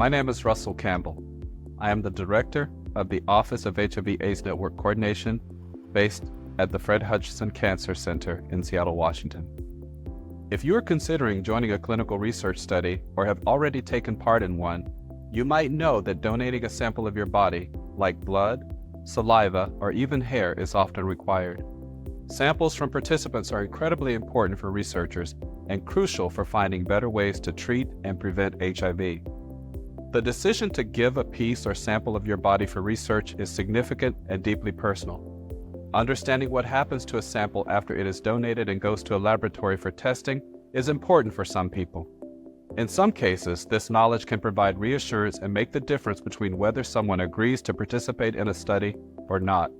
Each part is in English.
My name is Russell Campbell. I am the Director of the Office of HIV/AIDS Network Coordination based at the Fred Hutchinson Cancer Center in Seattle, Washington. If you are considering joining a clinical research study or have already taken part in one, you might know that donating a sample of your body, like blood, saliva, or even hair, is often required. Samples from participants are incredibly important for researchers and crucial for finding better ways to treat and prevent HIV. The decision to give a piece or sample of your body for research is significant and deeply personal. Understanding what happens to a sample after it is donated and goes to a laboratory for testing is important for some people. In some cases, this knowledge can provide reassurance and make the difference between whether someone agrees to participate in a study or not.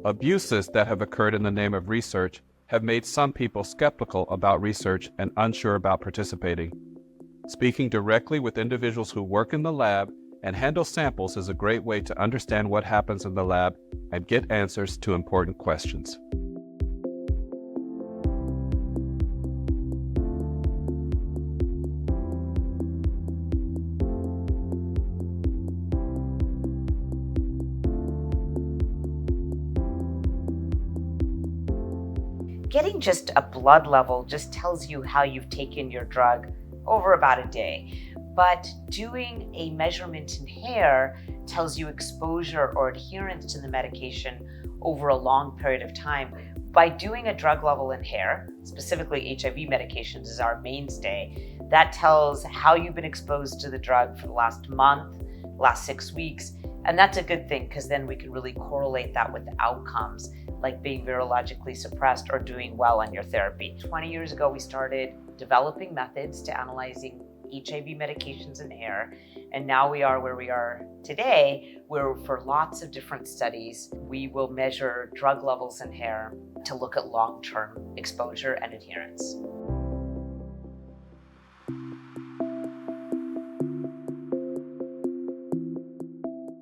Abuses that have occurred in the name of research have made some people skeptical about research and unsure about participating. Speaking directly with individuals who work in the lab and handle samples is a great way to understand what happens in the lab and get answers to important questions. Getting just a blood level just tells you how you've taken your drug over about a day. But doing a measurement in hair tells you exposure or adherence to the medication over a long period of time. By doing a drug level in hair, specifically HIV medications is our mainstay, that tells how you've been exposed to the drug for the last month, last 6 weeks. And that's a good thing because then we can really correlate that with outcomes like being virologically suppressed or doing well on your therapy. 20 years ago, we started developing methods to analyzing HIV medications in hair. And now we are where we are today, where for lots of different studies, we will measure drug levels in hair to look at long-term exposure and adherence.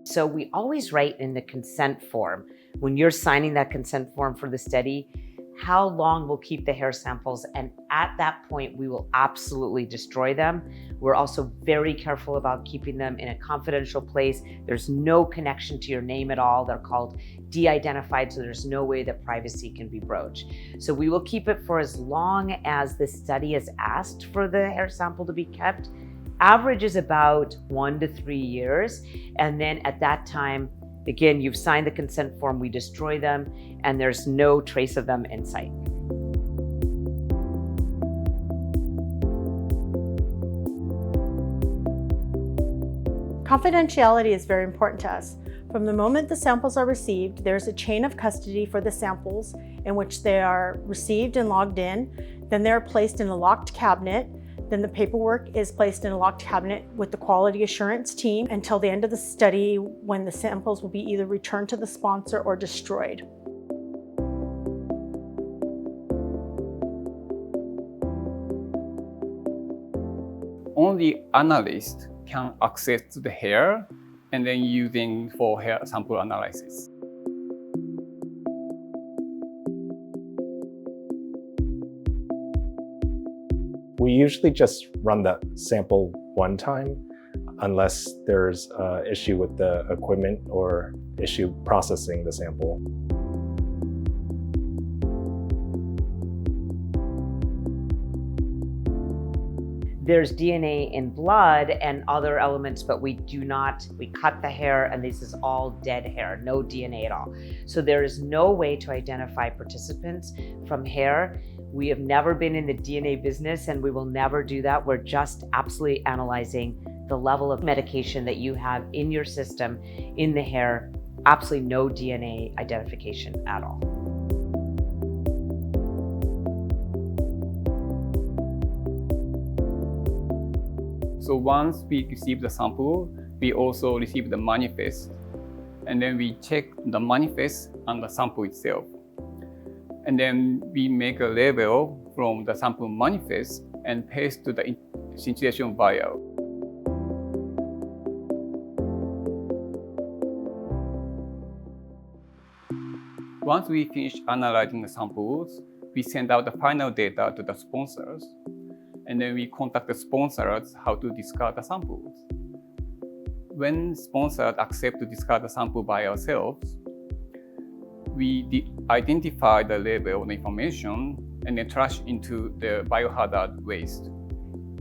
So we always write in the consent form, when you're signing that consent form for the study, how long we'll keep the hair samples. And at that point, we will absolutely destroy them. We're also very careful about keeping them in a confidential place. There's no connection to your name at all. They're called de-identified, so there's no way that privacy can be broached. So we will keep it for as long as the study has asked for the hair sample to be kept. Average is about 1 to 3 years. And then at that time, again, you've signed the consent form, we destroy them, and there's no trace of them in sight. Confidentiality is very important to us. From the moment the samples are received, there's a chain of custody for the samples in which they are received and logged in. Then they're placed in a locked cabinet. Then the paperwork is placed in a locked cabinet with the quality assurance team until the end of the study, when the samples will be either returned to the sponsor or destroyed. Only analysts can access the hair and then using for hair sample analysis. We usually just run the sample one time unless there's an issue with the equipment or issue processing the sample. There's DNA in blood and other elements, but we cut the hair and this is all dead hair, no DNA at all. So there is no way to identify participants from hair. We have never been in the DNA business and we will never do that. We're just absolutely analyzing the level of medication that you have in your system, in the hair, absolutely no DNA identification at all. So once we receive the sample, we also receive the manifest. And then we check the manifest and the sample itself. And then we make a label from the sample manifest and paste to the scintillation vial. Once we finish analyzing the samples, we send out the final data to the sponsors, and then we contact the sponsors how to discard the samples. when sponsors accept to discard the sample by ourselves, we identify the level of the information and then trash into the biohazard waste.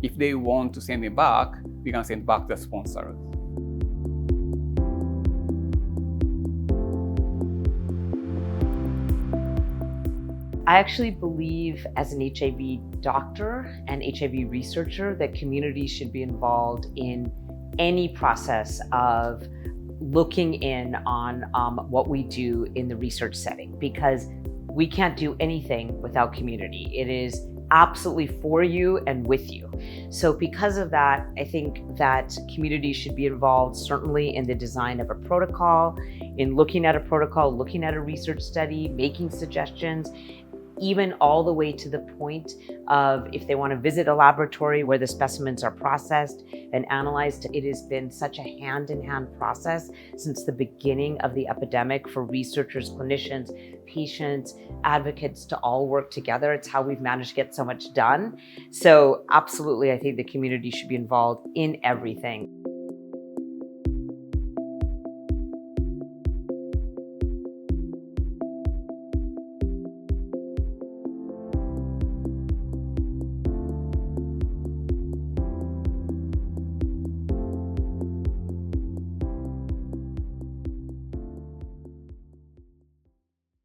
If they want to send it back, we can send back the sponsors. I actually believe as an HIV doctor and HIV researcher that communities should be involved in any process of looking in on what we do in the research setting, because we can't do anything without community. It is absolutely for you and with you. So because of that, I think that community should be involved certainly in the design of a protocol, in looking at a protocol, looking at a research study, making suggestions, even all the way to the point of if they want to visit a laboratory where the specimens are processed and analyzed. It has been such a hand-in-hand process since the beginning of the epidemic for researchers, clinicians, patients, advocates to all work together. It's how we've managed to get so much done. So absolutely, I think the community should be involved in everything.